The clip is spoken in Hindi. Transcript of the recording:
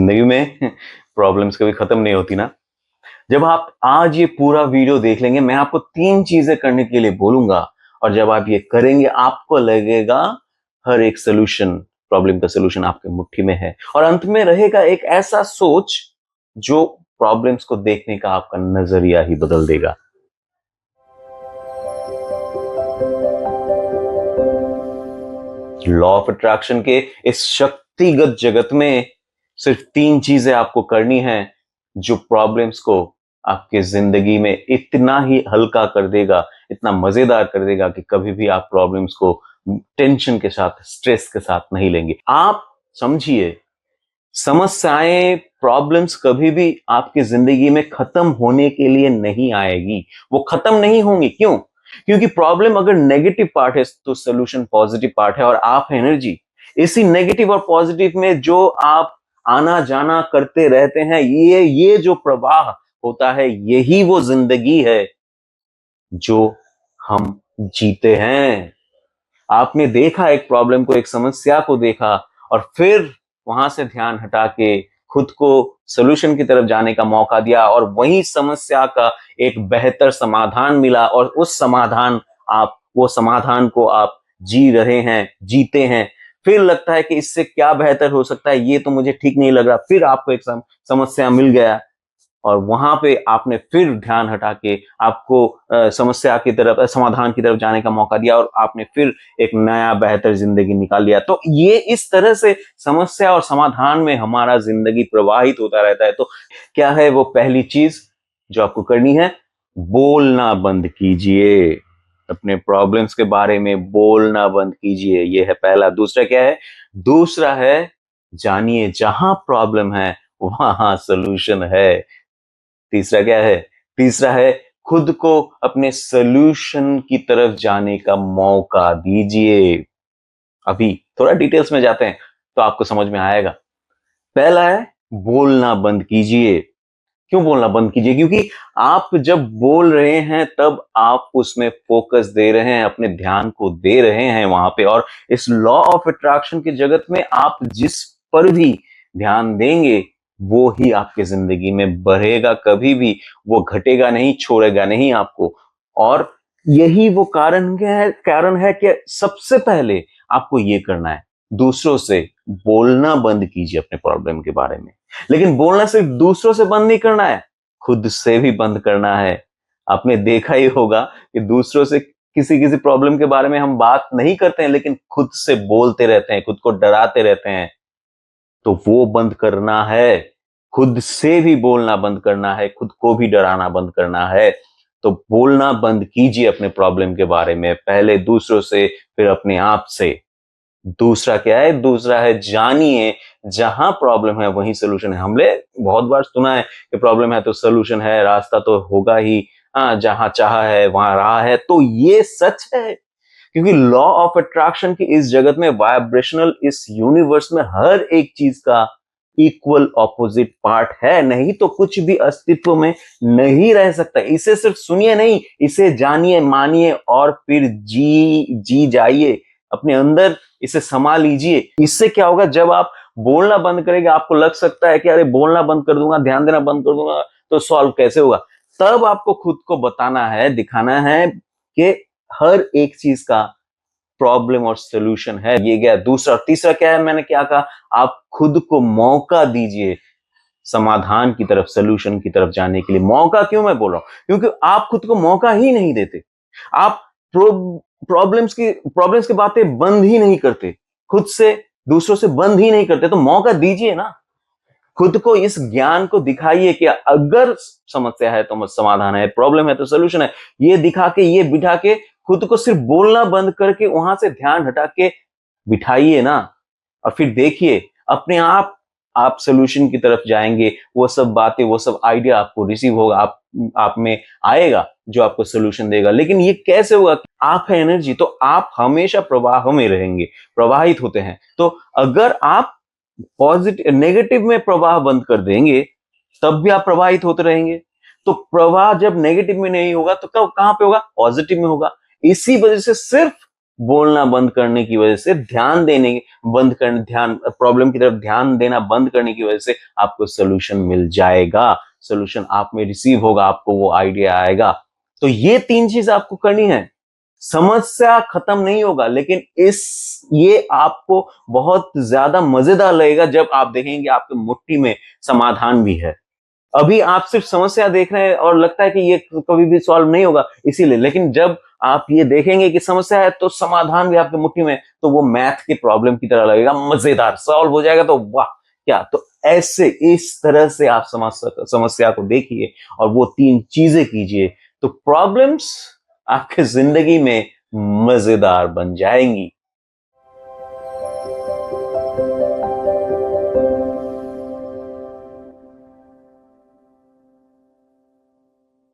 जिंदगी में प्रॉब्लम्स कभी खत्म नहीं होती ना। जब आप आज ये पूरा वीडियो देख लेंगे, मैं आपको 3 चीजें करने के लिए बोलूंगा, और जब आप ये करेंगे आपको लगेगा हर एक सोल्यूशन, प्रॉब्लम का सोल्यूशन आपके मुट्ठी में है। और अंत में रहेगा एक ऐसा सोच जो प्रॉब्लम्स को देखने का आपका नजरिया ही बदल देगा। लॉ ऑफ अट्रैक्शन के इस शक्तिगत जगत में सिर्फ 3 चीजें आपको करनी है जो प्रॉब्लम्स को आपके जिंदगी में इतना ही हल्का कर देगा, इतना मजेदार कर देगा कि कभी भी आप प्रॉब्लम्स को टेंशन के साथ, स्ट्रेस के साथ नहीं लेंगे। आप समझिए, समस्याएं, प्रॉब्लम्स कभी भी आपकी जिंदगी में खत्म होने के लिए नहीं आएगी। वो खत्म नहीं होंगी। क्यों? क्योंकि प्रॉब्लम अगर नेगेटिव पार्ट है तो सोल्यूशन पॉजिटिव पार्ट है, और आप एनर्जी। इसी नेगेटिव और पॉजिटिव में जो आप आना जाना करते रहते हैं, ये जो प्रवाह होता है, यही वो जिंदगी है जो हम जीते हैं। आपने देखा एक प्रॉब्लम को, एक समस्या को देखा, और फिर वहां से ध्यान हटा के खुद को सॉल्यूशन की तरफ जाने का मौका दिया, और वही समस्या का एक बेहतर समाधान मिला, और उस समाधान वो समाधान को आप जी रहे हैं, जीते हैं। फिर लगता है कि इससे क्या बेहतर हो सकता है, ये तो मुझे ठीक नहीं लग रहा। फिर आपको एक समस्या मिल गया, और वहां पे आपने फिर ध्यान हटा के आपको समस्या की तरफ, समाधान की तरफ जाने का मौका दिया, और आपने फिर एक नया बेहतर जिंदगी निकाल लिया। तो ये इस तरह से समस्या और समाधान में हमारा जिंदगी प्रवाहित होता रहता है। तो क्या है वो पहली चीज जो आपको करनी है? बोलना बंद कीजिए। अपने प्रॉब्लम्स के बारे में बोलना बंद कीजिए, ये है पहला। दूसरा क्या है? दूसरा है, जानिए जहां प्रॉब्लम है वहां सोल्यूशन है। तीसरा क्या है? तीसरा है, खुद को अपने सॉल्यूशन की तरफ जाने का मौका दीजिए। अभी थोड़ा डिटेल्स में जाते हैं तो आपको समझ में आएगा। पहला है, बोलना बंद कीजिए। क्यों बोलना बंद कीजिए? क्योंकि आप जब बोल रहे हैं तब आप उसमें फोकस दे रहे हैं, अपने ध्यान को दे रहे हैं वहां पे। और इस लॉ ऑफ अट्रैक्शन की जगत में आप जिस पर भी ध्यान देंगे वो ही आपके जिंदगी में बढ़ेगा, कभी भी वो घटेगा नहीं, छोड़ेगा नहीं आपको। और यही वो कारण है कि सबसे पहले आपको ये करना है, दूसरों से बोलना बंद कीजिए अपने प्रॉब्लम के बारे में। लेकिन बोलना सिर्फ दूसरों से बंद नहीं करना है, खुद से भी बंद करना है। आपने देखा ही होगा कि दूसरों से किसी किसी प्रॉब्लम के बारे में हम बात नहीं करते हैं, लेकिन खुद से बोलते रहते हैं, खुद को डराते रहते हैं। तो वो बंद करना है। खुद से भी बोलना बंद करना है, खुद को भी डराना बंद करना है। तो बोलना बंद कीजिए अपने प्रॉब्लम के बारे में, पहले दूसरों से, फिर अपने आप से। दूसरा क्या है? दूसरा है, जानिए जहां प्रॉब्लम है वहीं सोल्यूशन है। हमने बहुत बार सुना है कि प्रॉब्लम है तो सोल्यूशन है, रास्ता तो होगा ही, जहां चाह है वहां राह है। तो ये सच है, क्योंकि लॉ ऑफ अट्रैक्शन की इस जगत में, वाइब्रेशनल इस यूनिवर्स में, हर एक चीज का इक्वल ऑपोजिट पार्ट है। नहीं तो कुछ भी अस्तित्व में नहीं रह सकता। इसे सिर्फ सुनिए नहीं, इसे जानिए, मानिए, और फिर जी जाइए अपने अंदर, इसे समा लीजिए। इससे क्या होगा? जब आप बोलना बंद करेंगे, आपको लग सकता है कि अरे बोलना बंद कर दूंगा, ध्यान देना बंद कर दूंगा तो सॉल्व कैसे होगा। तब आपको खुद को बताना है, दिखाना है कि हर एक चीज का प्रॉब्लम और सोल्यूशन है। ये गया दूसरा। तीसरा क्या है? मैंने क्या कहा? आप खुद को मौका दीजिए समाधान की तरफ, सोल्यूशन की तरफ जाने के लिए। मौका क्यों मैं बोल रहा हूं? क्योंकि आप खुद को मौका ही नहीं देते। आप प्रॉब्लम्स की बातें बंद ही नहीं करते, खुद से, दूसरों से बंद ही नहीं करते। तो मौका दीजिए ना, खुद को इस ज्ञान को दिखाइए कि अगर समस्या है तो समाधान है, प्रॉब्लम है तो सोल्यूशन है। ये दिखा के, ये बिठा के, खुद को सिर्फ बोलना बंद करके वहां से ध्यान हटा के बिठाइए ना, और फिर देखिए अपने आप सोल्यूशन की तरफ जाएंगे। वो सब बातें, वो सब आइडिया आपको रिसीव होगा, आप में आएगा जो आपको सोल्यूशन देगा। लेकिन ये कैसे होगा? आप है एनर्जी, तो आप हमेशा प्रवाह में रहेंगे, प्रवाहित होते हैं। तो अगर आप पॉजिटिव, नेगेटिव में प्रवाह बंद कर देंगे तब भी आप प्रवाहित होते रहेंगे। तो प्रवाह जब नेगेटिव में नहीं होगा तो कहां पे होगा? पॉजिटिव में होगा। इसी वजह से सिर्फ बोलना बंद करने की वजह से, ध्यान प्रॉब्लम की तरफ ध्यान देना बंद करने की वजह से आपको सोल्यूशन मिल जाएगा, सोल्यूशन आप में रिसीव होगा, आपको वो आइडिया आएगा। तो ये 3 चीज आपको करनी है। समस्या खत्म नहीं होगा, लेकिन ये आपको बहुत ज्यादा मजेदार लगेगा जब आप देखेंगे आपके मुट्ठी में समाधान भी है। अभी आप सिर्फ समस्या देख रहे हैं और लगता है कि ये कभी भी सॉल्व नहीं होगा इसीलिए, लेकिन जब आप ये देखेंगे कि समस्या है तो समाधान भी आपके मुट्ठी में, तो वो मैथ की प्रॉब्लम की तरह लगेगा, मजेदार, सॉल्व हो जाएगा तो वाह क्या। तो ऐसे इस तरह से आप समस्या को देखिए और वो 3 चीजें कीजिए, तो प्रॉब्लम्स आपके जिंदगी में मजेदार बन जाएंगी।